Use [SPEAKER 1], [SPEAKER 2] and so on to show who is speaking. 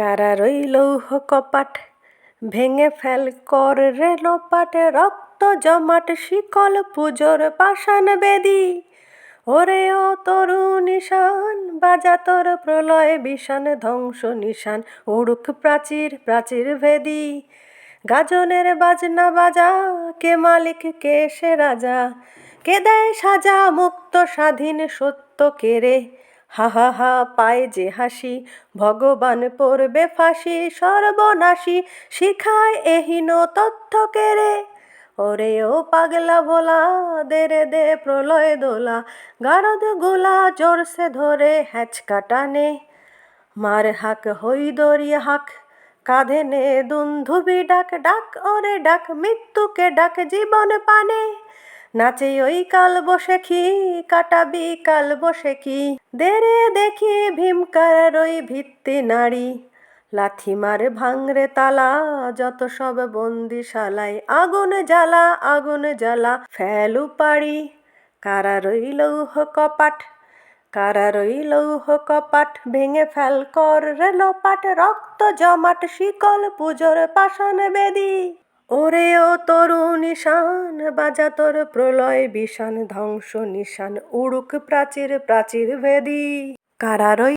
[SPEAKER 1] কারা রইল কপাট ভেঙে ফেল কর রে লোপাট, রক্ত জমাট শিকল পুজোর পাষাণ বেদী। ওরে ও তরু নিশান বাজা তোর প্রলয় বিষান, ধ্বংস নিশান উড়ুক প্রাচীর প্রাচীর ভেদী। গাজনের বাজনা বাজা, কে মালিক কে সে রাজা, কে দেয় সাজা মুক্ত স্বাধীন সত্য কেড়ে। হা হা হা পায় যে হাসি, ভগবান পড়বে ফাঁসি, সর্বনাশী শিখায় এহীন তথ্য কেড়ে। ওরে ও পাগলা ভোলা দে রে দে প্রলয় দোলা, গারদ গোলা জোরসে ধরে হ্যাচকা টানে। মার হাক হই দরিয়া হাক, কাঁধে নে দুন্ধুবি ডাক, ডাক ওরে ডাক মৃত্যুকে ডাক জীবন পানে। নাচে ওই কাল বসেখি কাটাবি কাল বসেখি, দে রে দেখি ভীমকার ওই ভিত্তি নারী। লাথি মারে ভাঙরে তালা যত সব বন্দিশালায়, আগুন জ্বালা আগুন জ্বালা ফেলু পাড়ি। কারা রইল কপাট, কারা রইল কপাট ভেঙে ফেল কর রে লোপাট, রক্ত জমাট শিকল পুজোর পাষাণ বেদী। ওরে ও তরু নিশান বাজা তোর প্রলয় বিষান, ধ্বংস নিশান উড়ুক প্রাচীর প্রাচীর ভেদী। কারা রইল